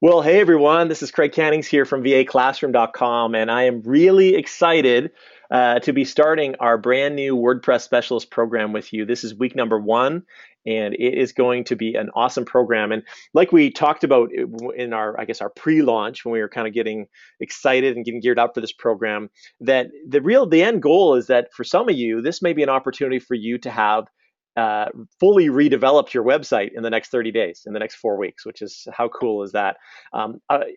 Well, hey everyone, this is Craig Cannings here from VAClassroom.com, and I am really excited to be starting our brand new WordPress Specialist program with you. This is week number 1, and it is going to be an awesome program. And like we talked about in our, I guess, our pre-launch when we were kind of getting excited and getting geared up for this program, that the end goal is that for some of you, this may be an opportunity for you to have uh, fully redeveloped your website in the next 30 days, in the next 4 weeks, which is how cool is that?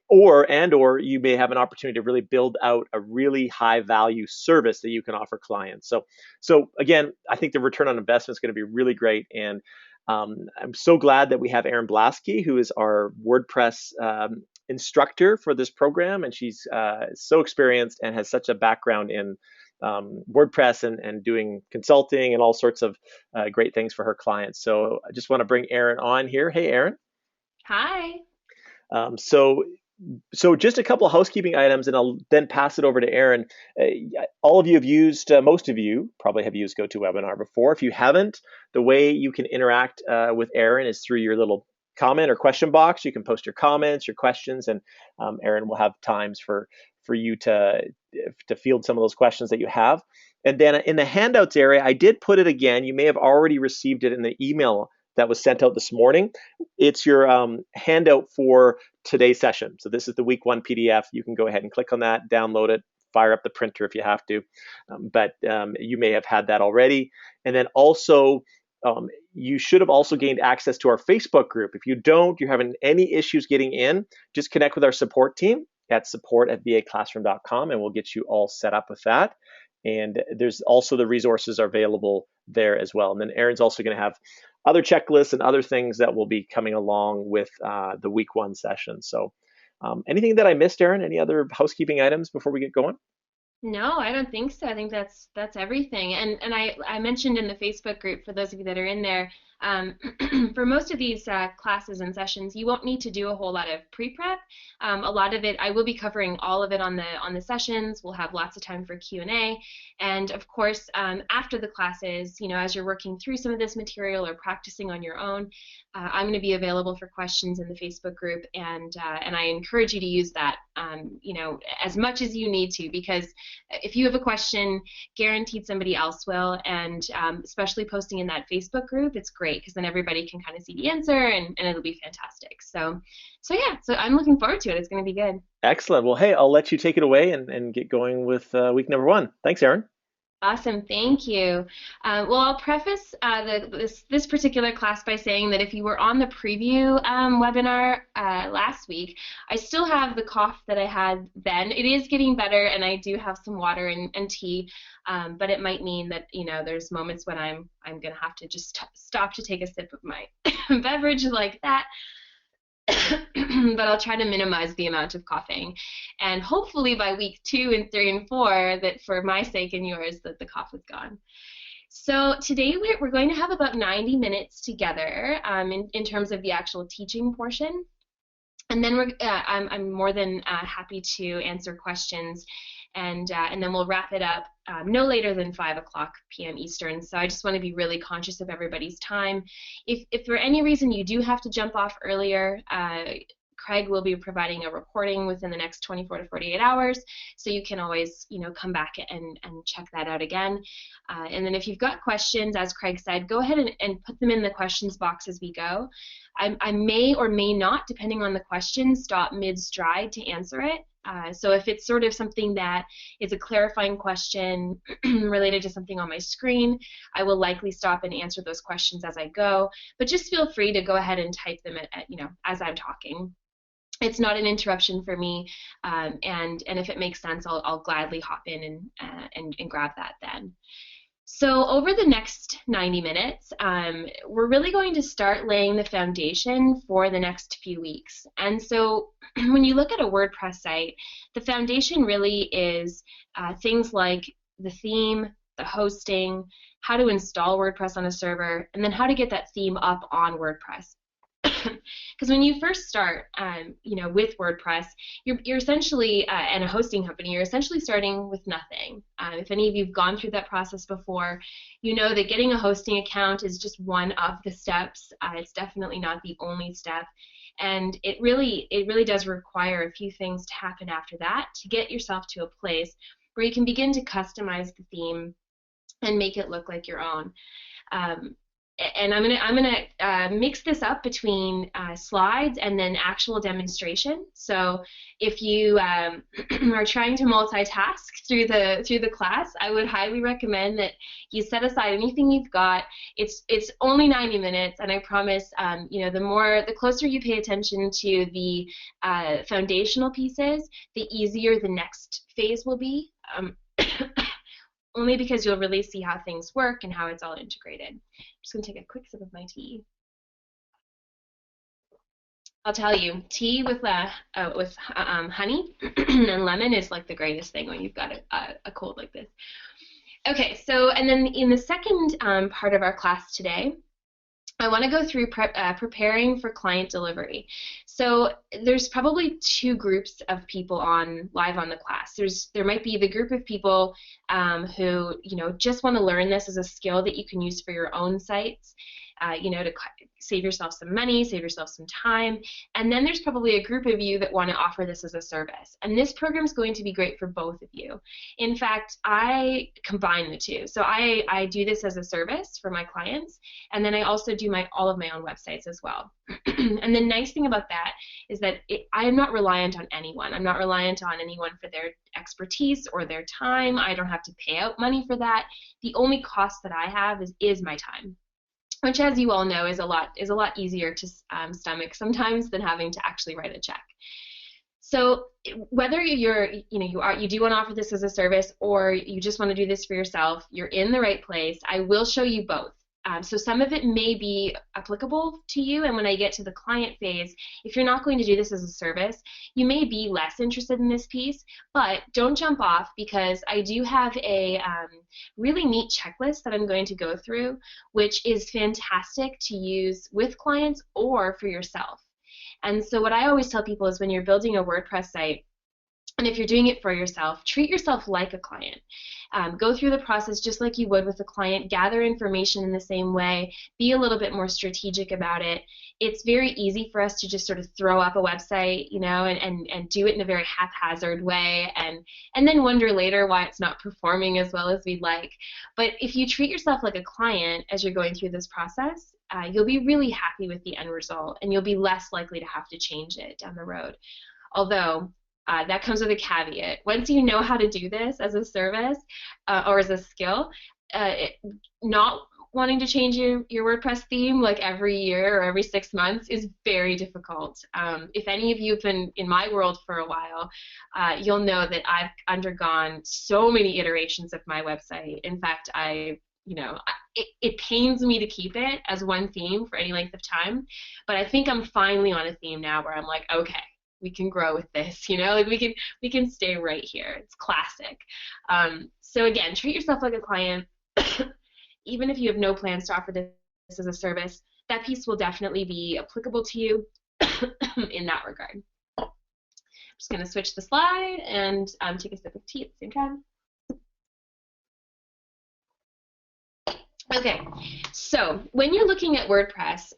Or you may have an opportunity to really build out a really high value service that you can offer clients. So again, I think the return on investment is going to be really great. And I'm so glad that we have Erin Blasky, who is our WordPress instructor for this program, and she's so experienced and has such a background in WordPress and doing consulting and all sorts of great things for her clients. So I just want to bring Erin on here. Hey, Erin. Hi. Um, so, so just a couple of housekeeping items, and I'll then pass it over to Erin. All of you have used, most of you probably have used GoToWebinar before. If you haven't, the way you can interact with Erin is through your little comment or question box. You can post your comments, your questions, and Erin will have times for you to field some of those questions that you have. And then in the handouts area, I did put it again. You may have already received it in the email that was sent out this morning. It's your handout for today's session. So this is the week 1 PDF. You can go ahead and click on that, download it, fire up the printer if you have to. But you may have had that already. And then also, you should have also gained access to our Facebook group. If you don't, you're having any issues getting in, just connect with our support team at support@vaclassroom.com, and we'll get you all set up with that. And there's also the resources are available there as well. And then Erin's also going to have other checklists and other things that will be coming along with the week 1 session. So anything that I missed, Erin? Any other housekeeping items before we get going? No, I don't think so. I think that's everything. And I mentioned in the Facebook group for those of you that are in there, um, for most of these classes and sessions, you won't need to do a whole lot of pre-prep. A lot of it, I will be covering all of it on the sessions. We'll have lots of time for Q&A, and of course, after the classes, as you're working through some of this material or practicing on your own, I'm going to be available for questions in the Facebook group, and I encourage you to use that, as much as you need to, because if you have a question, guaranteed somebody else will, and especially posting in that Facebook group, it's great because then everybody can kind of see the answer, and it'll be fantastic. So yeah, so I'm looking forward to it. It's going to be good. Excellent. Well, hey, I'll let you take it away and get going with week number 1. Thanks, Erin. Awesome, thank you. Well, I'll preface this particular class by saying that if you were on the preview webinar last week, I still have the cough that I had then. It is getting better, and I do have some water and tea, but it might mean that there's moments when I'm gonna have to just stop to take a sip of my beverage like that. But I'll try to minimize the amount of coughing, and hopefully by week 2 and 3 and 4, that for my sake and yours, that the cough is gone. So today we're going to have about 90 minutes together, in terms of the actual teaching portion. And then I'm more than happy to answer questions, and then we'll wrap it up no later than 5 p.m. Eastern. So I just want to be really conscious of everybody's time. If for any reason you do have to jump off earlier, Craig will be providing a recording within the next 24 to 48 hours, so you can always, come back and check that out again. And then if you've got questions, as Craig said, go ahead and put them in the questions box as we go. I may or may not, depending on the question, stop mid-stride to answer it. So if it's sort of something that is a clarifying question related to something on my screen, I will likely stop and answer those questions as I go. But just feel free to go ahead and type them as I'm talking. It's not an interruption for me, and if it makes sense, I'll gladly hop in and grab that then. So over the next 90 minutes, we're really going to start laying the foundation for the next few weeks. And so when you look at a WordPress site, the foundation really is things like the theme, the hosting, how to install WordPress on a server, and then how to get that theme up on WordPress. Because when you first start, with WordPress, you're essentially, and a hosting company, you're essentially starting with nothing. If any of you've gone through that process before, you know that getting a hosting account is just one of the steps. It's definitely not the only step. And it really does require a few things to happen after that to get yourself to a place where you can begin to customize the theme and make it look like your own. Um, and I'm gonna mix this up between slides and then actual demonstration. So if you are trying to multitask through the class, I would highly recommend that you set aside anything you've got. It's only 90 minutes, and I promise, the closer you pay attention to the foundational pieces, the easier the next phase will be. Only because you'll really see how things work and how it's all integrated. I'm just going to take a quick sip of my tea. I'll tell you, tea with honey and lemon is like the greatest thing when you've got a cold like this. Okay, so and then in the second part of our class today, I want to go through preparing for client delivery. So there's probably two groups of people live on the class. There might be the group of people who just want to learn this as a skill that you can use for your own sites, to save yourself some money, save yourself some time. And then there's probably a group of you that want to offer this as a service. And this program is going to be great for both of you. In fact, I combine the two. So I do this as a service for my clients, and then I also do all of my own websites as well. And the nice thing about that is that I am not reliant on anyone. I'm not reliant on anyone for their expertise or their time. I don't have to pay out money for that. The only cost that I have is my time, which, as you all know, is a lot easier to stomach sometimes than having to actually write a check. So whether you do want to offer this as a service or you just want to do this for yourself, you're in the right place. I will show you both. So some of it may be applicable to you, and when I get to the client phase, if you're not going to do this as a service, you may be less interested in this piece, but don't jump off, because I do have a really neat checklist that I'm going to go through, which is fantastic to use with clients or for yourself. And so what I always tell people is when you're building a WordPress site, and if you're doing it for yourself, treat yourself like a client. Go through the process just like you would with a client, gather information in the same way, be a little bit more strategic about it. It's very easy for us to just sort of throw up a website, and do it in a very haphazard way, and then wonder later why it's not performing as well as we'd like. But if you treat yourself like a client as you're going through this process, you'll be really happy with the end result, and you'll be less likely to have to change it down the road. Although, that comes with a caveat. Once you know how to do this as a service or as a skill, not wanting to change your WordPress theme like every year or every 6 months is very difficult. If any of you have been in my world for a while, you'll know that I've undergone so many iterations of my website. In fact, it pains me to keep it as one theme for any length of time, but I think I'm finally on a theme now where I'm like, okay, we can grow with this, we can stay right here. It's classic. So again, treat yourself like a client. Even if you have no plans to offer this as a service, that piece will definitely be applicable to you in that regard. I'm just going to switch the slide and take a sip of tea at the same time. Okay, so when you're looking at WordPress,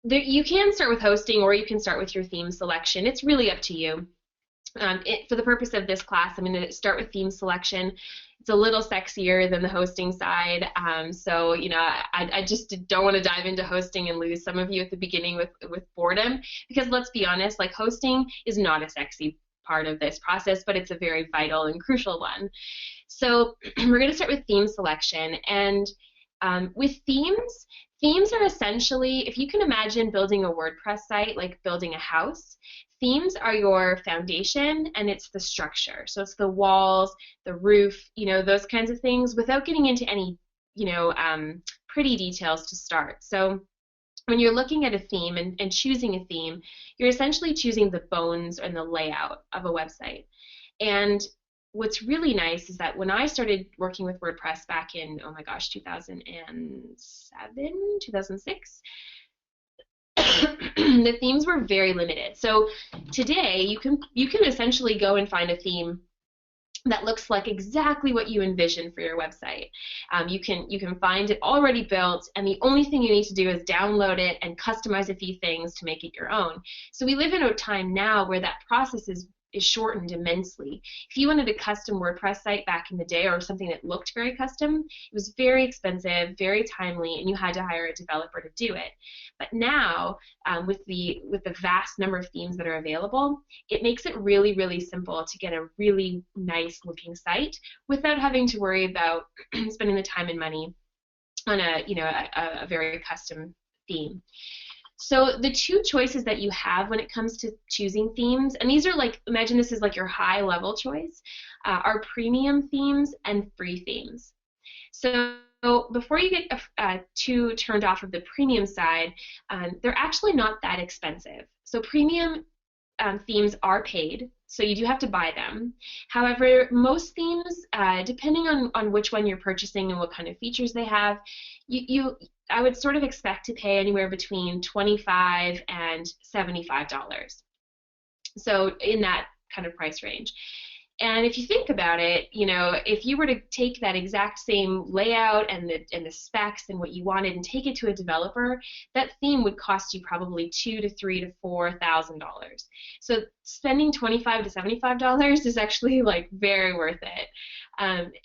you can start with hosting or you can start with your theme selection. It's really up to you. For the purpose of this class, I'm going to start with theme selection. It's a little sexier than the hosting side, so I just don't want to dive into hosting and lose some of you at the beginning with boredom, because let's be honest, like, hosting is not a sexy part of this process, but it's a very vital and crucial one. So we're going to start with theme selection, and with themes are essentially, if you can imagine building a WordPress site like building a house, themes are your foundation and it's the structure. So it's the walls, the roof, those kinds of things, without getting into any, pretty details to start. So when you're looking at a theme and choosing a theme, you're essentially choosing the bones and the layout of a website. And what's really nice is that when I started working with WordPress back in, 2007, 2006, the themes were very limited. So today you can essentially go and find a theme that looks like exactly what you envisioned for your website. You can find it already built, and the only thing you need to do is download it and customize a few things to make it your own. So we live in a time now where that process is shortened immensely. If you wanted a custom WordPress site back in the day, or something that looked very custom, it was very expensive, very timely, and you had to hire a developer to do it. But now, with the vast number of themes that are available, it makes it really, really simple to get a really nice looking site without having to worry about spending the time and money on a very custom theme. So the two choices that you have when it comes to choosing themes, and these are like, imagine this is like your high level choice, are premium themes and free themes. So before you get too turned off of the premium side, they're actually not that expensive. So premium themes are paid, so you do have to buy them. However, most themes, depending on which one you're purchasing and what kind of features they have, I would sort of expect to pay anywhere between $25 and $75. So in that kind of price range. And if you think about it, if you were to take that exact same layout and the specs and what you wanted and take it to a developer, that theme would cost you probably $2,000 to $3,000 to $4,000. So spending $25 to $75 is actually like very worth it.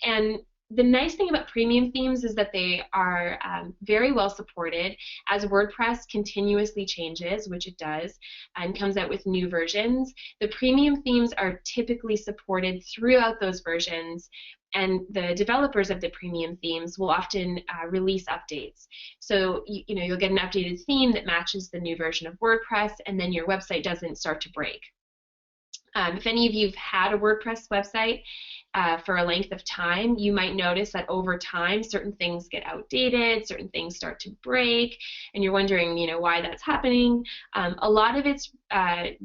And the nice thing about premium themes is that they are very well supported as WordPress continuously changes, which it does, and comes out with new versions. The premium themes are typically supported throughout those versions, and the developers of the premium themes will often release updates. So you'll get an updated theme that matches the new version of WordPress, and then your website doesn't start to break. If any of you have had a WordPress website for a length of time, you might notice that over time certain things get outdated, certain things start to break, and you're wondering, why that's happening. A lot of it's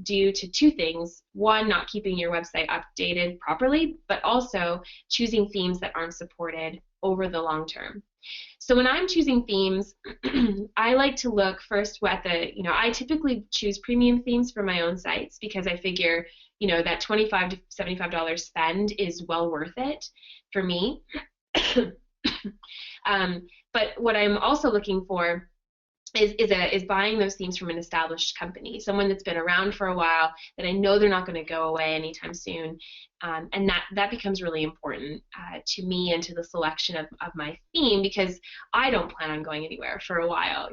due to two things. One, not keeping your website updated properly, but also choosing themes that aren't supported over the long term. So when I'm choosing themes, I like to look first at I typically choose premium themes for my own sites because I figure, that $25 to $75 spend is well worth it for me. But what I'm also looking for is buying those themes from an established company, someone that's been around for a while, that I know they're not going to go away anytime soon, and that becomes really important to me and to the selection of my theme, because I don't plan on going anywhere for a while.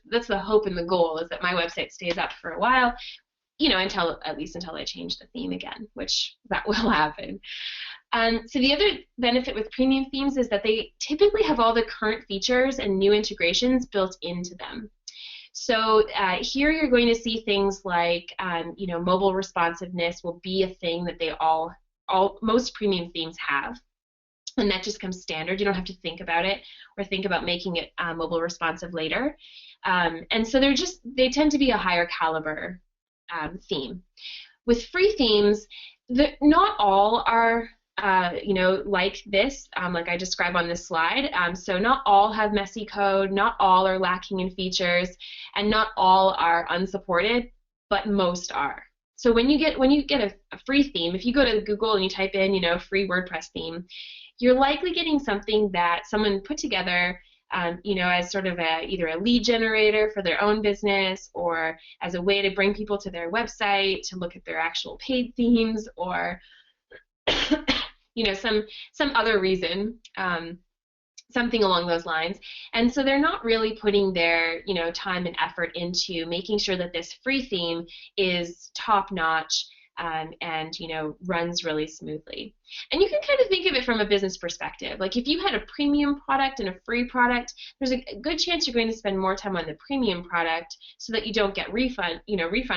That's the hope and the goal, is that my website stays up for a while, at least until I change the theme again, which that will happen. So the other benefit with premium themes is that they typically have all the current features and new integrations built into them. So here you're going to see things like, mobile responsiveness will be a thing that most premium themes have, and that just comes standard. You don't have to think about it or think about making it mobile responsive later. And so they tend to be a higher caliber theme. With free themes, not all are like this, like I describe on this slide. So not all have messy code, not all are lacking in features, and not all are unsupported, but most are. So when you get a free theme, if you go to Google and you type in, free WordPress theme, you're likely getting something that someone put together as sort of either a lead generator for their own business, or as a way to bring people to their website to look at their actual paid themes, or some other reason, something along those lines. And so they're not really putting their time and effort into making sure that this free theme is top-notch and runs really smoothly. And you can kind of think of it from a business perspective. Like if you had a premium product and a free product, there's a good chance you're going to spend more time on the premium product so that you don't get refund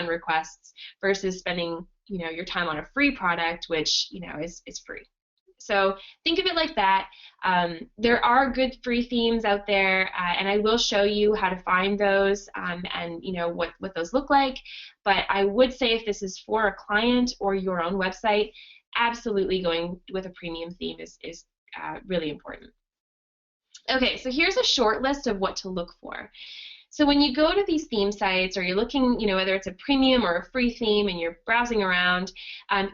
requests, versus spending your time on a free product, which is free. So think of it like that. There are good free themes out there, and I will show you how to find those and what those look like. But I would say, if this is for a client or your own website, absolutely going with a premium theme is really important. Okay, so here's a short list of what to look for. So when you go to these theme sites or you're looking, whether it's a premium or a free theme and you're browsing around,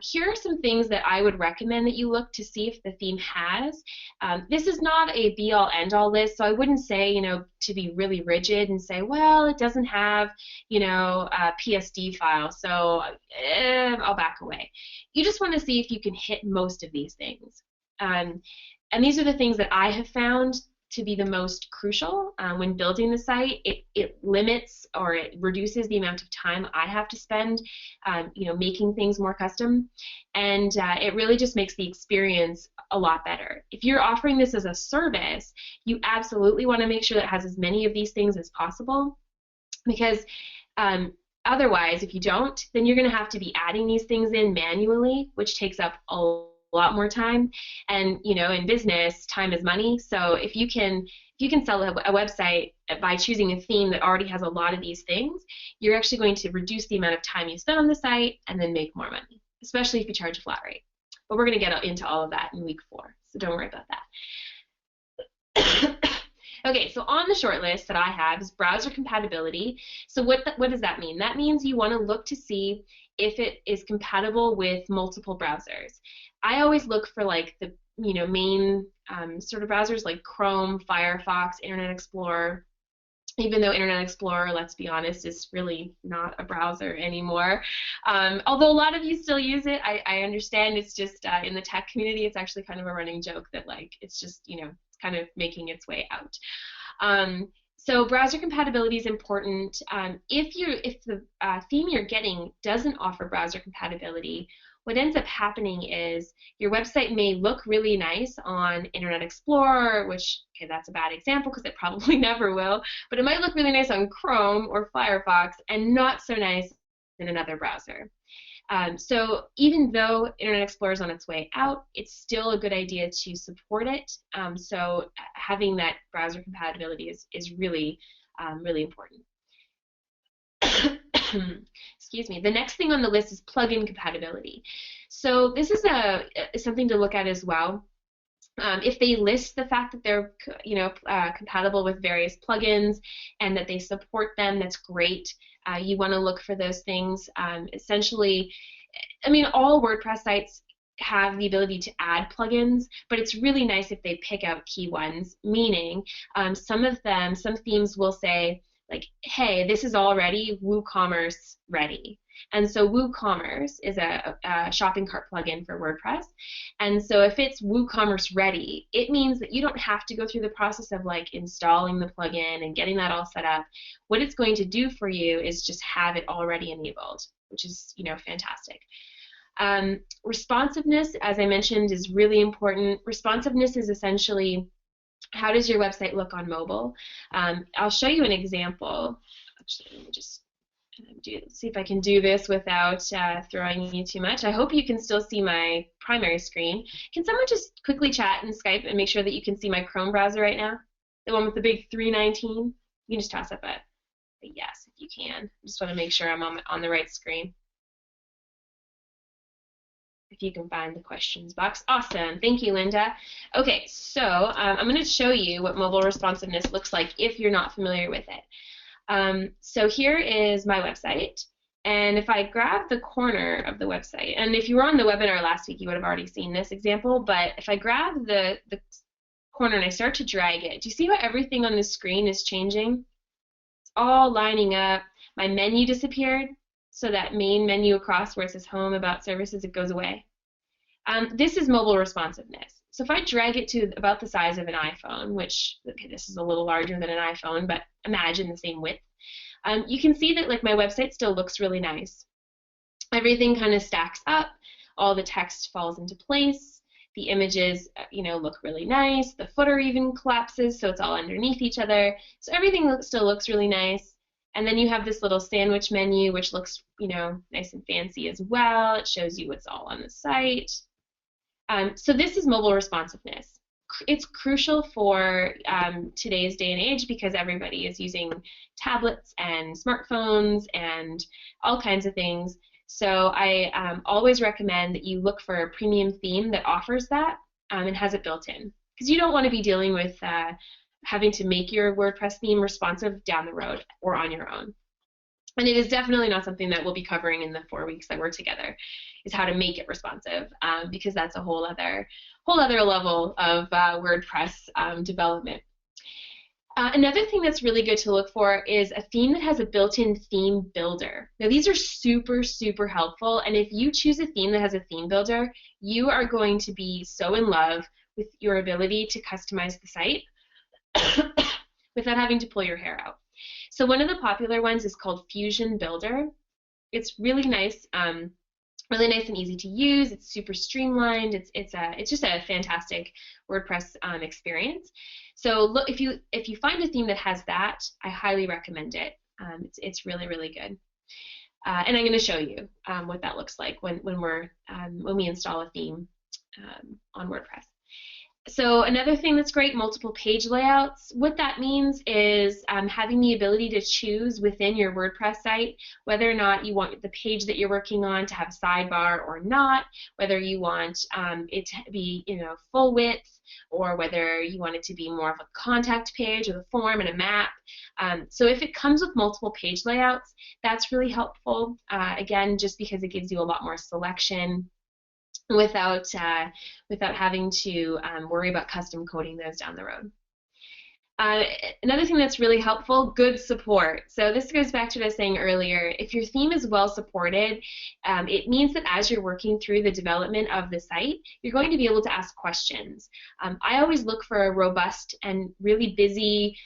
here are some things that I would recommend that you look to see if the theme has. This is not a be-all end-all list, so I wouldn't say, to be really rigid and say, well, it doesn't have, a PSD file, so I'll back away. You just want to see if you can hit most of these things. And these are the things that I have found to be the most crucial when building the site. It limits or it reduces the amount of time I have to spend, making things more custom, and it really just makes the experience a lot better. If you're offering this as a service, you absolutely want to make sure that it has as many of these things as possible, because otherwise, if you don't, then you're going to have to be adding these things in manually, which takes up a lot more time. And in business, time is money. So if you can sell a website by choosing a theme that already has a lot of these things, you're actually going to reduce the amount of time you spend on the site and then make more money, especially if you charge a flat rate. But we're going to get into all of that in week 4, so don't worry about that. Okay, so on the short list that I have is browser compatibility. So what does that mean? That means you want to look to see if it is compatible with multiple browsers. I always look for like the main sort of browsers like Chrome, Firefox, Internet Explorer. Even though Internet Explorer, let's be honest, is really not a browser anymore. Although a lot of you still use it, I understand it's just in the tech community, it's actually kind of a running joke that like it's just it's kind of making its way out. So browser compatibility is important. If the theme you're getting doesn't offer browser compatibility, what ends up happening is your website may look really nice on Internet Explorer, which, okay, that's a bad example because it probably never will, but it might look really nice on Chrome or Firefox and not so nice in another browser. So even though Internet Explorer is on its way out, it's still a good idea to support it. So having that browser compatibility is really, really important. Excuse me. The next thing on the list is plugin compatibility. So this is something to look at as well. If they list the fact that they're compatible with various plugins and that they support them, that's great. You want to look for those things. Essentially, I mean, all WordPress sites have the ability to add plugins, but it's really nice if they pick out key ones, meaning some themes will say, like, hey, this is already WooCommerce ready. And so WooCommerce is a shopping cart plugin for WordPress. And so if it's WooCommerce ready, it means that you don't have to go through the process of like installing the plugin and getting that all set up. What it's going to do for you is just have it already enabled, which is fantastic. Responsiveness, as I mentioned, is really important. Responsiveness is essentially how does your website look on mobile? I'll show you an example. Actually, let me just see if I can do this without throwing you too much. I hope you can still see my primary screen. Can someone just quickly chat in Skype and make sure that you can see my Chrome browser right now? The one with the big 319? You can just toss up a yes if you can. I just want to make sure I'm on the right screen. If you can find the questions box. Awesome. Thank you, Linda. Okay, so I'm going to show you what mobile responsiveness looks like if you're not familiar with it. So here is my website, and if I grab the corner of the website, and if you were on the webinar last week, you would have already seen this example, but if I grab the corner and I start to drag it, do you see how everything on the screen is changing? It's all lining up. My menu disappeared. So that main menu across where it says Home, About, Services, it goes away. This is mobile responsiveness. So if I drag it to about the size of an iPhone, which, okay, this is a little larger than an iPhone, but imagine the same width, you can see that like my website still looks really nice. Everything kind of stacks up. All the text falls into place. The images, look really nice. The footer even collapses, so it's all underneath each other. So everything still looks really nice. And then you have this little sandwich menu, which looks, nice and fancy as well. It shows you what's all on the site. So this is mobile responsiveness. It's crucial for today's day and age because everybody is using tablets and smartphones and all kinds of things. So I always recommend that you look for a premium theme that offers that and has it built in. Because you don't want to be dealing with having to make your WordPress theme responsive down the road or on your own. And it is definitely not something that we'll be covering in the 4 weeks that we're together, is how to make it responsive, because that's a whole other level of WordPress development. Another thing that's really good to look for is a theme that has a built-in theme builder. Now these are super, super helpful, and if you choose a theme that has a theme builder, you are going to be so in love with your ability to customize the site without having to pull your hair out. So one of the popular ones is called Fusion Builder. It's really nice. Really nice and easy to use. It's super streamlined. It's just a fantastic WordPress experience. So look, if you find a theme that has that, I highly recommend it. It's really, really good. And I'm going to show you what that looks like when we install a theme on WordPress. So another thing that's great, multiple page layouts. What that means is having the ability to choose within your WordPress site whether or not you want the page that you're working on to have a sidebar or not, whether you want it to be full width, or whether you want it to be more of a contact page with a form and a map. So if it comes with multiple page layouts, that's really helpful. Again, just because it gives you a lot more selection without having to worry about custom coding those down the road. Another thing that's really helpful, good support. So this goes back to what I was saying earlier. If your theme is well supported, it means that as you're working through the development of the site, you're going to be able to ask questions. I always look for a robust and really busy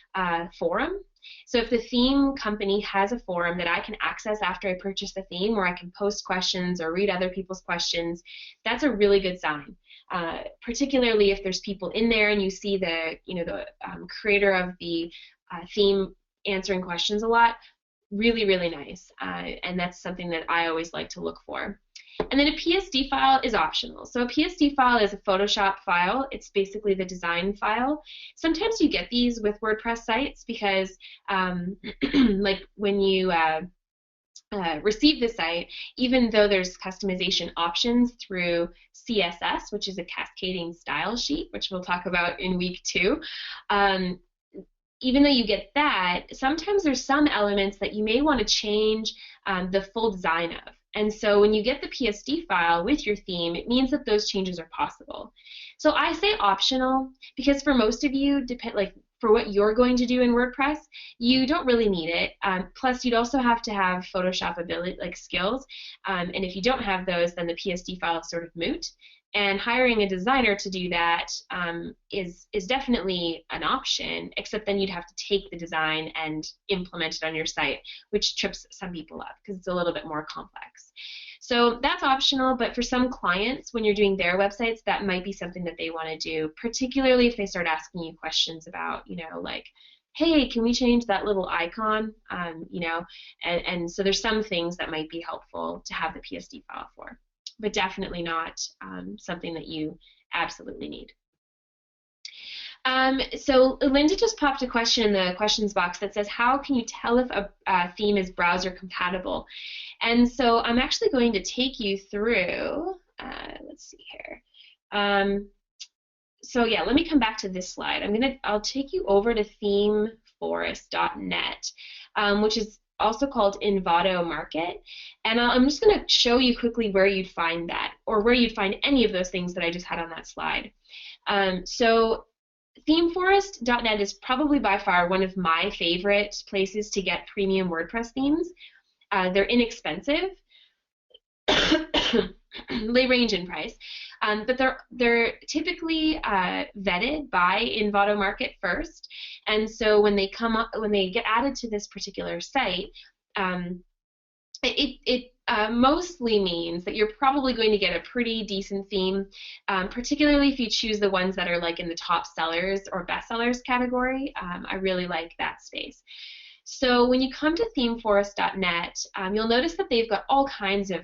forum. So if the theme company has a forum that I can access after I purchase the theme, where I can post questions or read other people's questions, that's a really good sign. Particularly if there's people in there and you see the creator of the theme answering questions a lot, really, really nice. And that's something that I always like to look for. And then a PSD file is optional. So a PSD file is a Photoshop file. It's basically the design file. Sometimes you get these with WordPress sites because like when you receive the site, even though there's customization options through CSS, which is a cascading style sheet, which we'll talk about in week 2, even though you get that, sometimes there's some elements that you may want to change the full design of. And so when you get the PSD file with your theme, it means that those changes are possible. So I say optional because for most of you, for what you're going to do in WordPress, you don't really need it. Plus, you'd also have to have Photoshop ability, skills. And if you don't have those, then the PSD file is sort of moot. And hiring a designer to do that is definitely an option, except then you'd have to take the design and implement it on your site, which trips some people up because it's a little bit more complex. So that's optional, but for some clients, when you're doing their websites, that might be something that they want to do, particularly if they start asking you questions about, like, hey, can we change that little icon? And so there's some things that might be helpful to have the PSD file for, but definitely not something that you absolutely need. So Linda just popped a question in the questions box that says, how can you tell if a theme is browser compatible? And so I'm actually going to take you through, let's see here. So yeah, let me come back to this slide. I'll take you over to themeforest.net, which is also called Envato Market, and I'm just going to show you quickly where you'd find that, or where you'd find any of those things that I just had on that slide. So themeforest.net is probably by far one of my favorite places to get premium WordPress themes. They're inexpensive. They range in price, but they're typically vetted by Envato Market first, and so when they get added to this particular site, it mostly means that you're probably going to get a pretty decent theme, particularly if you choose the ones that are in the top sellers or best sellers category. I really like that space. So when you come to themeforest.net, you'll notice that they've got all kinds of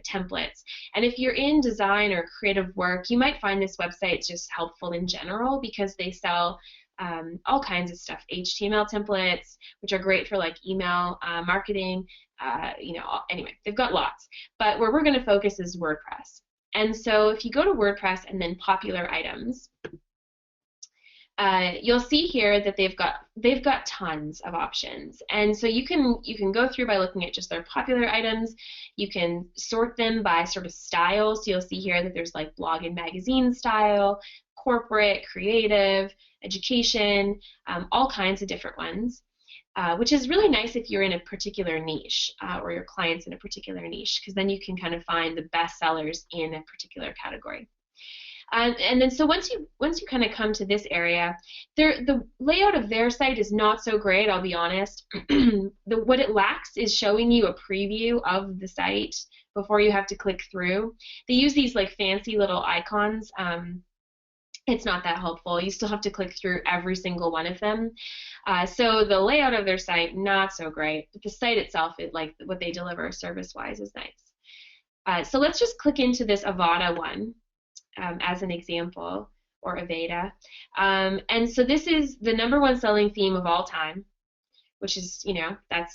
templates. And if you're in design or creative work, you might find this website just helpful in general because they sell all kinds of stuff. HTML templates, which are great for email marketing. Anyway, they've got lots. But where we're going to focus is WordPress. And so if you go to WordPress and then popular items, you'll see here that they've got tons of options, and so you can go through by looking at just their popular items. You can sort them by sort of style. So you'll see here that there's like blog and magazine style, corporate, creative, education, all kinds of different ones. Which is really nice if you're in a particular niche or your client's in a particular niche, because then you can kind of find the best sellers in a particular category. And then so once you kind of come to this area, the layout of their site is not so great, I'll be honest. What it lacks is showing you a preview of the site before you have to click through. They use these like fancy little icons. It's not that helpful. You still have to click through every single one of them. So the layout of their site, not so great. But the site itself, like what they deliver service-wise, is nice. So let's just click into this Avada one as an example, or Avada. And so this is the #1 selling theme of all time, which is, that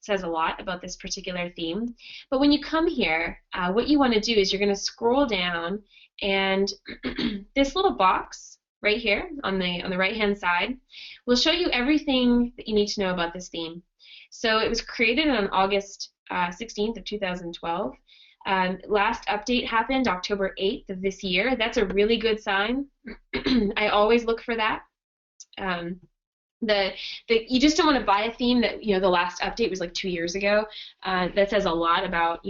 says a lot about this particular theme. But when you come here, what you want to do is you're going to scroll down, and this little box right here on the right-hand side will show you everything that you need to know about this theme. So it was created on August 16th of 2012. Last update happened October 8th of this year. That's a really good sign. I always look for that. You just don't want to buy a theme that the last update was like 2 years ago. That says a lot about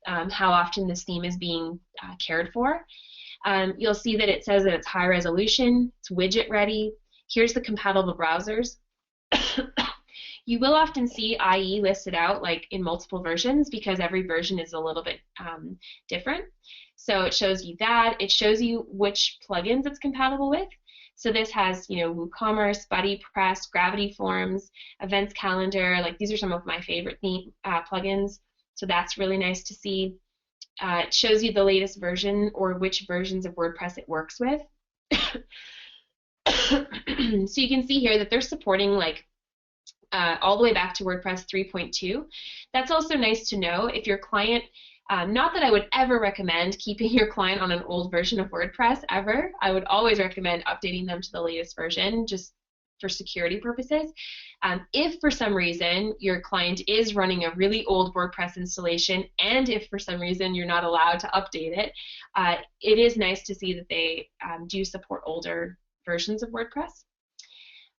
how often this theme is being cared for. You'll see that it says that it's high resolution, it's widget ready. Here's the compatible browsers. You will often see IE listed out like in multiple versions because every version is a little bit different. So it shows you that. It shows you which plugins it's compatible with. So this has, WooCommerce, BuddyPress, Gravity Forms, Events Calendar. Like these are some of my favorite plugins. So that's really nice to see. It shows you the latest version or which versions of WordPress it works with. So you can see here that they're supporting like all the way back to WordPress 3.2. That's also nice to know if your client, not that I would ever recommend keeping your client on an old version of WordPress ever. I would always recommend updating them to the latest version just for security purposes. If for some reason your client is running a really old WordPress installation, and if for some reason you're not allowed to update it, it is nice to see that they do support older versions of WordPress.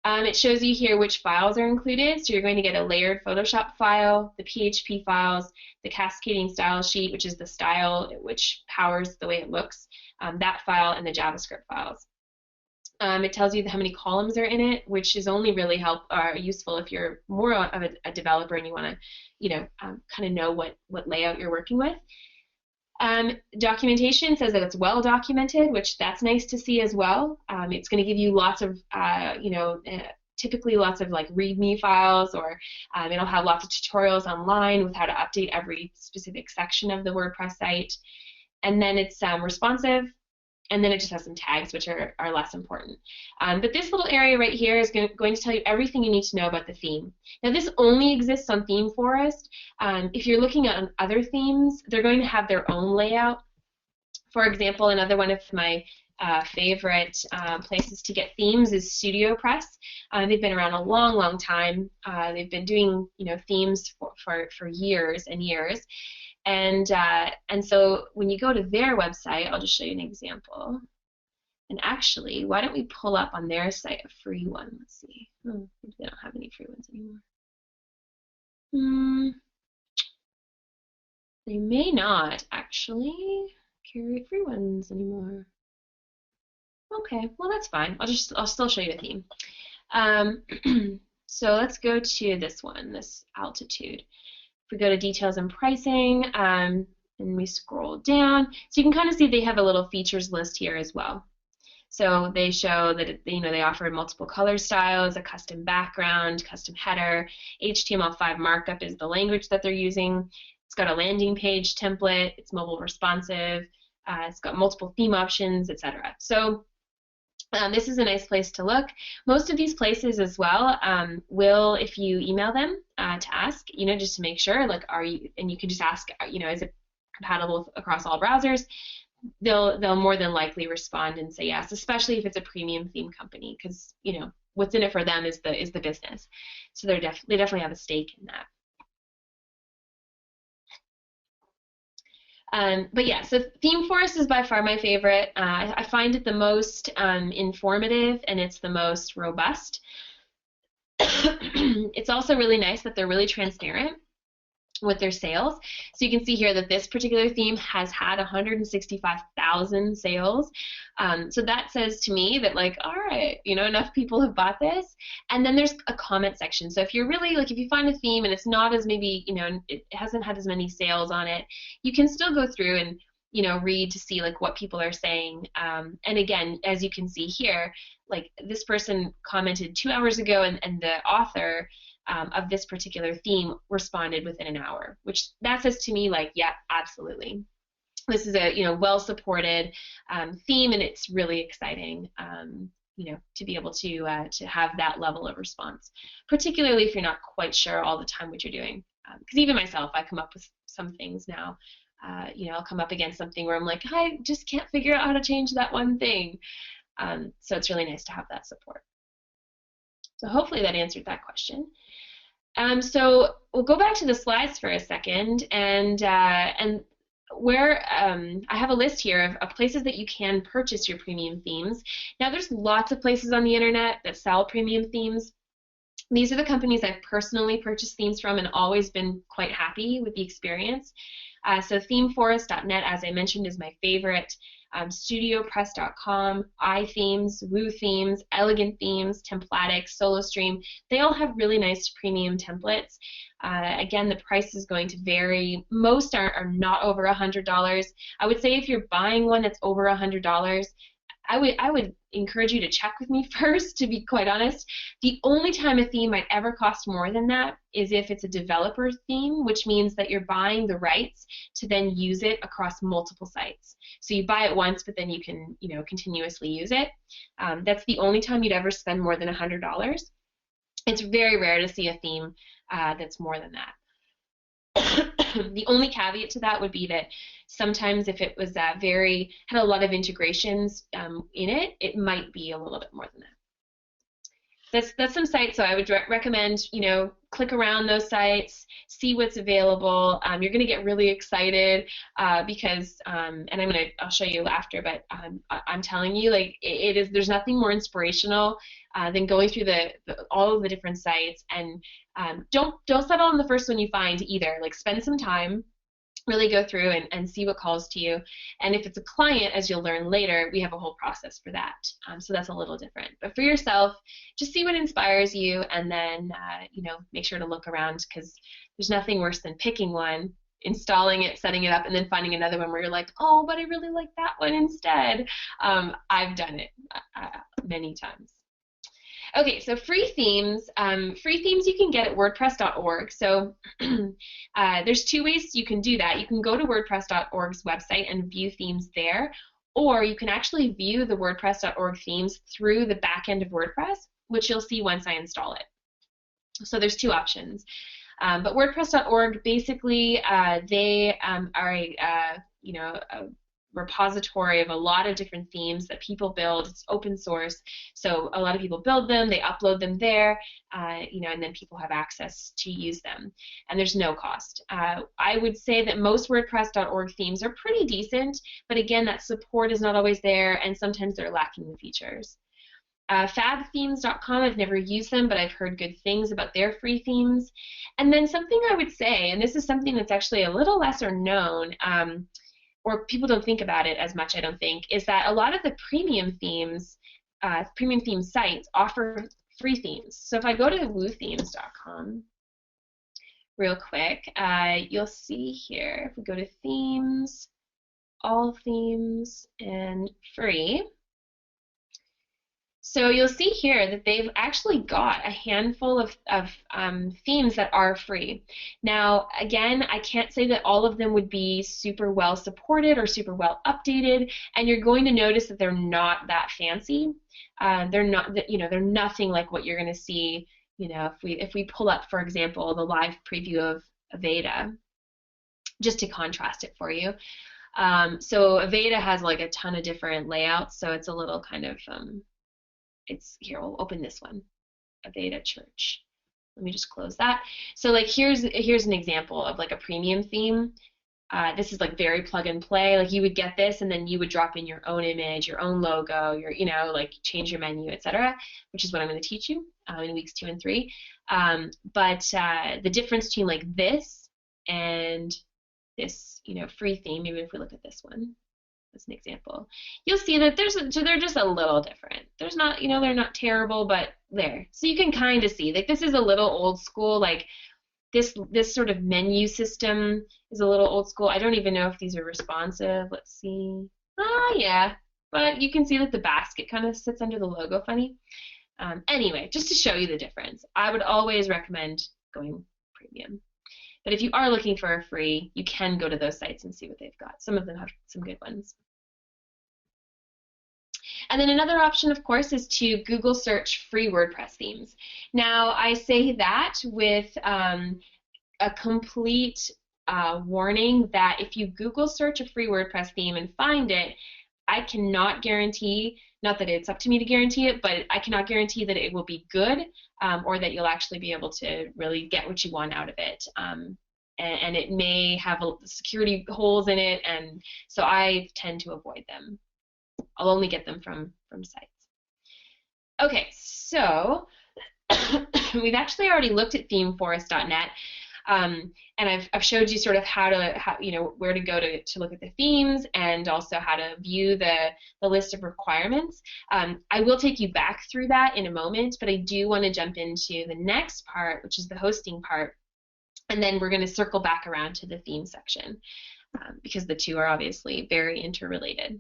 It shows you here which files are included. So you're going to get a layered Photoshop file, the PHP files, the cascading style sheet, which is the style which powers the way it looks, that file, and the JavaScript files. It tells you how many columns are in it, which is only really useful if you're more of a developer and you want to, kind of know what layout you're working with. Documentation says that it's well documented, which that's nice to see as well. It's going to give you lots of, typically lots of like README files, or it'll have lots of tutorials online with how to update every specific section of the WordPress site. And then it's responsive, and then it just has some tags, which are less important. But this little area right here is going to tell you everything you need to know about the theme. Now, this only exists on Theme Forest. If you're looking at other themes, they're going to have their own layout. For example, another one of my favorite places to get themes is StudioPress. They've been around a long, long time. They've been doing themes for years and years. And so when you go to their website, I'll just show you an example. And actually, why don't we pull up on their site a free one? Let's see. Maybe they don't have any free ones anymore. They may not actually carry free ones anymore. Okay, well that's fine. I'll still show you a theme. So let's go to this one, this altitude. If we go to details and pricing, and we scroll down, so you can kind of see they have a little features list here as well. So they show that they offer multiple color styles, a custom background, custom header, HTML5 markup is the language that they're using. It's got a landing page template. It's mobile responsive. It's got multiple theme options, etc. So this is a nice place to look. Most of these places as well will, if you email them to ask, just to make sure, like, and you can just ask, is it compatible across all browsers? they'll more than likely respond and say yes, especially if it's a premium theme company, because what's in it for them is the business. So they definitely have a stake in that. But yeah, so Theme Forest is by far my favorite. I find it the most informative, and it's the most robust. It's also really nice that they're really transparent with their sales. So you can see here that this particular theme has had 165,000 sales. So that says to me that, like, all right, enough people have bought this. And then there's a comment section. So if you're really, like, if you find a theme and it's not as maybe, it hasn't had as many sales on it, you can still go through and read to see like what people are saying. And again, as you can see here, like this person commented 2 hours ago, and the author of this particular theme responded within an hour, which that says to me like, yeah, absolutely. This is a well-supported theme, and it's really exciting to be able to have that level of response, particularly if you're not quite sure all the time what you're doing. Because even myself, I come up with some things now. I'll come up against something where I'm like, I just can't figure out how to change that one thing. So it's really nice to have that support. So hopefully that answered that question. So we'll go back to the slides for a second, and where I have a list here of places that you can purchase your premium themes. Now there's lots of places on the internet that sell premium themes. These are the companies I've personally purchased themes from and always been quite happy with the experience. So themeforest.net, as I mentioned, is my favorite. StudioPress.com, iThemes, Woo Themes, Elegant Themes, Templatics, SoloStream, they all have really nice premium templates. Again, the price is going to vary. Most are not over $100. I would say if you're buying one that's over $100, I would encourage you to check with me first, to be quite honest. The only time a theme might ever cost more than that is if it's a developer theme, which means that you're buying the rights to then use it across multiple sites. So you buy it once, but then you can continuously use it. That's the only time you'd ever spend more than $100. It's very rare to see a theme that's more than that. The only caveat to that would be that sometimes if it was had a lot of integrations in it, it might be a little bit more than that. That's some sites, so I would recommend click around those sites, see what's available. You're going to get really excited because and I'll show you after, but I'm telling you, like, there's nothing more inspirational than going through all of the different sites, and don't settle on the first one you find either. Like, spend some time, really go through and see what calls to you. And if it's a client, as you'll learn later, we have a whole process for that. So that's a little different. But for yourself, just see what inspires you, and then make sure to look around, because there's nothing worse than picking one, installing it, setting it up, and then finding another one where you're like, oh, but I really like that one instead. I've done it many times. Okay, so free themes you can get at WordPress.org. So there's two ways you can do that. You can go to WordPress.org's website and view themes there, or you can actually view the WordPress.org themes through the back end of WordPress, which you'll see once I install it. So there's two options. But WordPress.org, basically, they are a repository of a lot of different themes that people build. It's open source, so a lot of people build them, they upload them there, and then people have access to use them, and there's no cost. I would say that most WordPress.org themes are pretty decent, but again, that support is not always there, and sometimes they're lacking the features. Fabthemes.com, I've never used them, but I've heard good things about their free themes. And then something I would say, and this is something that's actually a little lesser known, or people don't think about it as much, I don't think, is that a lot of the premium theme sites offer free themes. So if I go to woothemes.com real quick, you'll see here, if we go to themes, all themes, and free, so you'll see here that they've actually got a handful of themes that are free. Now, again, I can't say that all of them would be super well supported or super well updated, and you're going to notice that they're not that fancy. They're nothing like what you're going to see, if we pull up, for example, the live preview of Aveda, just to contrast it for you. So Aveda has like a ton of different layouts, so it's a little kind of it's here. We'll open this one, Aveda Church. Let me just close that. So like here's an example of like a premium theme. This is like very plug and play. Like you would get this, and then you would drop in your own image, your own logo, your like change your menu, etc. Which is what I'm going to teach you in weeks 2 and 3. But the difference between like this and this free theme, maybe if we look at this one as an example, you'll see that they're just a little different. There's not they're not terrible, but there. So you can kind of see like this is a little old school. Like this sort of menu system is a little old school. I don't even know if these are responsive. Let's see. Yeah, but you can see that the basket kind of sits under the logo funny. Anyway, just to show you the difference, I would always recommend going premium. But if you are looking for a free, you can go to those sites and see what they've got. Some of them have some good ones. And then another option, of course, is to Google search free WordPress themes. Now, I say that with a complete warning that if you Google search a free WordPress theme and find it, I cannot guarantee, not that it's up to me to guarantee it, but I cannot guarantee that it will be good or that you'll actually be able to really get what you want out of it. And it may have security holes in it, and so I tend to avoid them. I'll only get them from sites. Okay, so we've actually already looked at themeforest.net, and I've showed you sort of how where to go to look at the themes, and also how to view the list of requirements. I will take you back through that in a moment, but I do want to jump into the next part, which is the hosting part, and then we're going to circle back around to the theme section because the two are obviously very interrelated.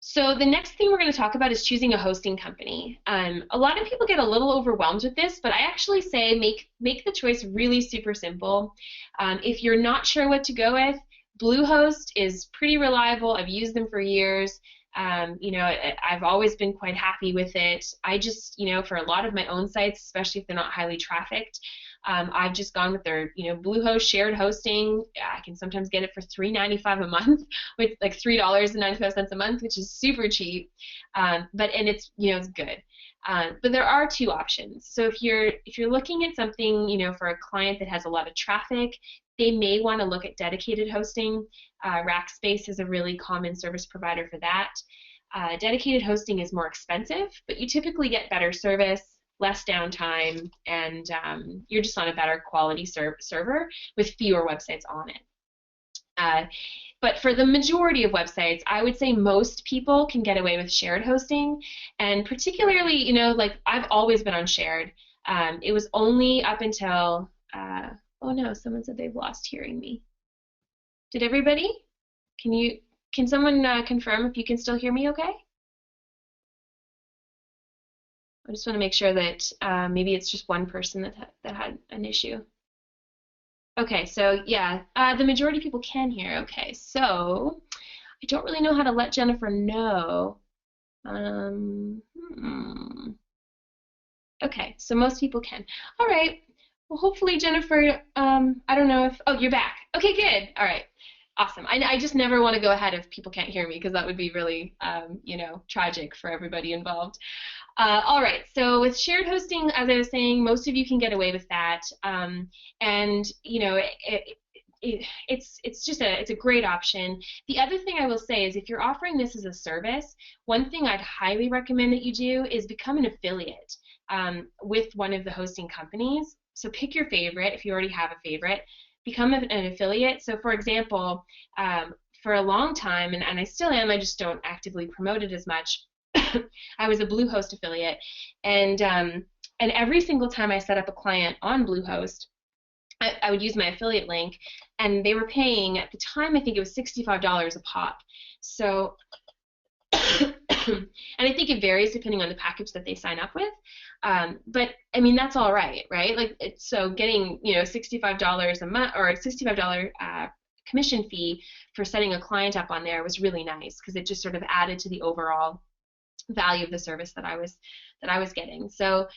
So the next thing we're going to talk about is choosing a hosting company. A lot of people get a little overwhelmed with this, but I actually say make the choice really super simple. If you're not sure what to go with, Bluehost is pretty reliable. I've used them for years. I've always been quite happy with it. I just, for a lot of my own sites, especially if they're not highly trafficked, I've just gone with their, Bluehost shared hosting. I can sometimes get it for $3.95 a month, with like $3.95 a month, which is super cheap. And it's, it's good. But there are two options. So if you're looking at something, for a client that has a lot of traffic, they may want to look at dedicated hosting. Rackspace is a really common service provider for that. Dedicated hosting is more expensive, but you typically get better service, less downtime, and you're just on a better quality server with fewer websites on it. But for the majority of websites, I would say most people can get away with shared hosting, and particularly, like I've always been on shared. It was only up until, oh no, someone said they've lost hearing me. Did everybody? Can someone confirm if you can still hear me okay? I just want to make sure that maybe it's just one person that had an issue. Okay, so yeah, the majority of people can hear. Okay, so I don't really know how to let Jennifer know. Okay, so most people can. All right. Well, hopefully, Jennifer, I don't know if, oh, you're back. Okay, good. All right. Awesome. I just never want to go ahead if people can't hear me because that would be really, tragic for everybody involved. All right, so with shared hosting, as I was saying, most of you can get away with that, and it's a great option. The other thing I will say is if you're offering this as a service, one thing I'd highly recommend that you do is become an affiliate with one of the hosting companies. So pick your favorite if you already have a favorite. Become an affiliate. So for example, for a long time, and I still am, I just don't actively promote it as much, I was a Bluehost affiliate, and every single time I set up a client on Bluehost, I would use my affiliate link, and they were paying, at the time, I think it was $65 a pop. So, and I think it varies depending on the package that they sign up with, but I mean that's all right, right? Like so getting $65 a month or a $65 commission fee for setting a client up on there was really nice because it just sort of added to the overall value of the service that I was getting. So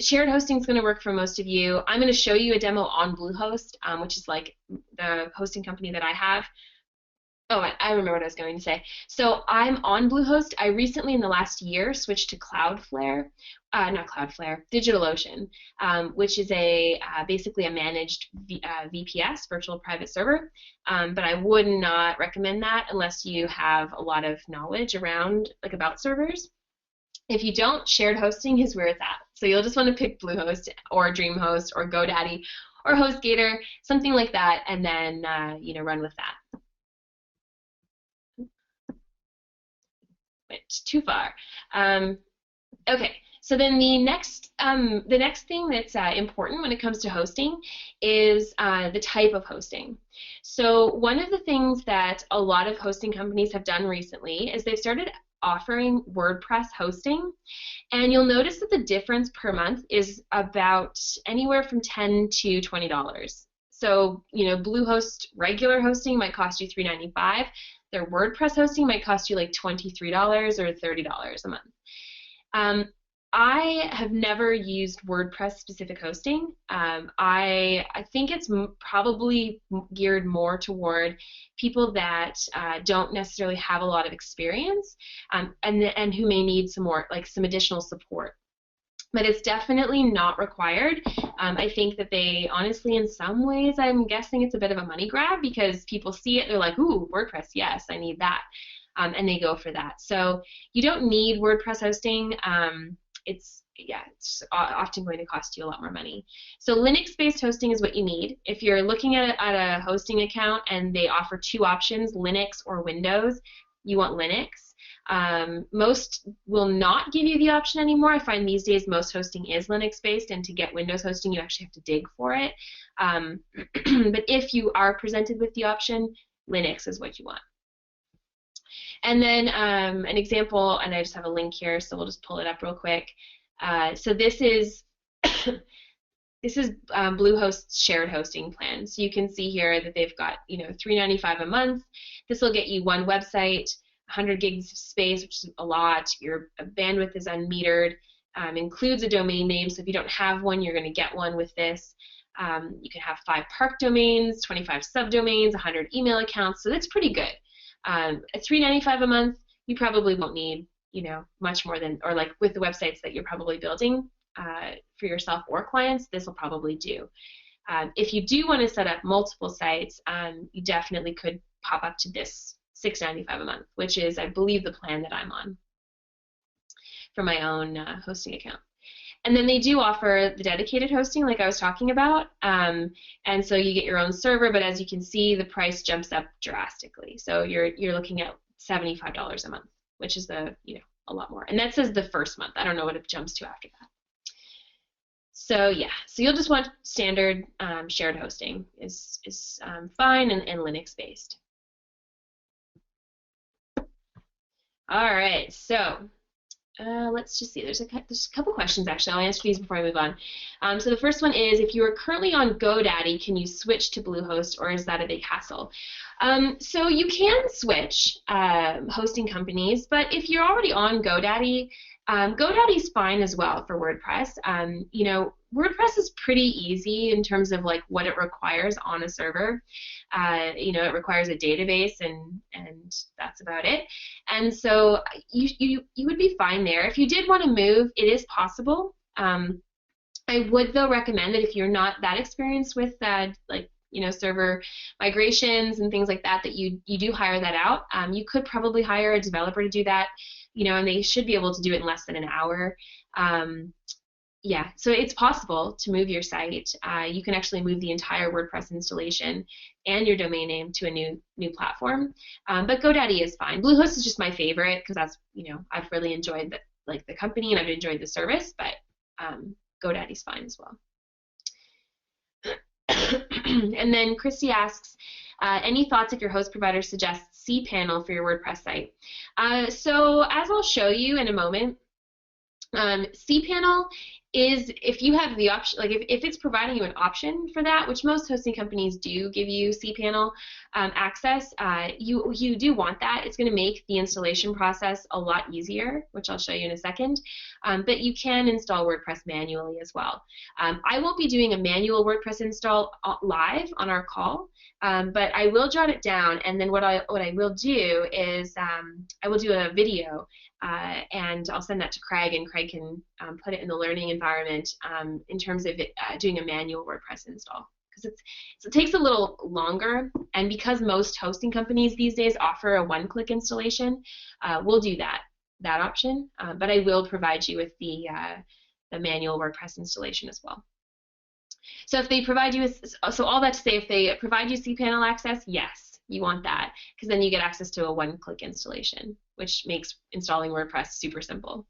shared hosting is going to work for most of you. I'm going to show you a demo on Bluehost, which is like the hosting company that I have. Oh, I remember what I was going to say. So I'm on Bluehost. I recently, in the last year, switched to Cloudflare, not Cloudflare, DigitalOcean, which is a basically a managed VPS, virtual private server. But I would not recommend that unless you have a lot of knowledge around like about servers. If you don't, shared hosting is where it's at. So you'll just want to pick Bluehost or DreamHost or GoDaddy or HostGator, something like that, and then run with that. Went too far. Okay, so then the next thing that's important when it comes to hosting is the type of hosting. So one of the things that a lot of hosting companies have done recently is they've started offering WordPress hosting, and you'll notice that the difference per month is about anywhere from $10 to $20. So, Bluehost regular hosting might cost you $3.95. Their WordPress hosting might cost you like $23 or $30 a month. I have never used WordPress specific hosting. I think it's probably geared more toward people that don't necessarily have a lot of experience and who may need some additional support. But it's definitely not required. I think that they honestly, in some ways, I'm guessing it's a bit of a money grab because people see it, they're like, ooh, WordPress, yes, I need that. And they go for that. So you don't need WordPress hosting. It's often going to cost you a lot more money. So Linux-based hosting is what you need. If you're looking at a hosting account and they offer two options, Linux or Windows, you want Linux. Most will not give you the option anymore. I find these days most hosting is Linux-based, and to get Windows hosting, you actually have to dig for it. But if you are presented with the option, Linux is what you want. And then an example, and I just have a link here, so we'll just pull it up real quick. So this is Bluehost's shared hosting plan. So you can see here that they've got $3.95 a month. This will get you one website, 100 gigs of space, which is a lot. Your bandwidth is unmetered. Includes a domain name, so if you don't have one, you're going to get one with this. You can have 5 park domains, 25 subdomains, 100 email accounts, so that's pretty good. At $3.95 a month, you probably won't need, much more than, or like with the websites that you're probably building for yourself or clients, this will probably do. If you do want to set up multiple sites, you definitely could pop up to this $6.95 a month, which is, I believe, the plan that I'm on for my own hosting account. And then they do offer the dedicated hosting like I was talking about, and so you get your own server, but as you can see, the price jumps up drastically. So you're looking at $75 a month, which is a lot more. And that says the first month. I don't know what it jumps to after that. So yeah, so you'll just want standard shared hosting is fine and Linux based. All right, so let's just see. There's a couple questions actually. I'll answer these before I move on. So the first one is, if you are currently on GoDaddy, can you switch to Bluehost, or is that a big hassle? So you can switch hosting companies, but if you're already on GoDaddy, GoDaddy's fine as well for WordPress. WordPress is pretty easy in terms of like what it requires on a server. It requires a database and that's about it. And so you would be fine there. If you did want to move, it is possible. I would though recommend that if you're not that experienced with server migrations and things like that, that you do hire that out. You could probably hire a developer to do that, and they should be able to do it in less than an hour. Yeah, so it's possible to move your site. You can actually move the entire WordPress installation and your domain name to a new platform. But GoDaddy is fine. Bluehost is just my favorite because that's I've really enjoyed the company and I've enjoyed the service. But GoDaddy's fine as well. And then Christy asks, any thoughts if your host provider suggests cPanel for your WordPress site? So as I'll show you in a moment, cPanel is if you have the option, like if it's providing you an option for that, which most hosting companies do give you cPanel access, you do want that. It's going to make the installation process a lot easier, which I'll show you in a second. But you can install WordPress manually as well. I won't be doing a manual WordPress install live on our call, but I will jot it down, and then what I will do is I will do a video, and I'll send that to Craig, and Craig can put it in the learning environment in terms of doing a manual WordPress install. Because it takes a little longer, and because most hosting companies these days offer a one-click installation, we'll do that option, but I will provide you with the manual WordPress installation as well. So if they provide you with, so all that to say, if they provide you cPanel access, yes, you want that, because then you get access to a one-click installation, which makes installing WordPress super simple.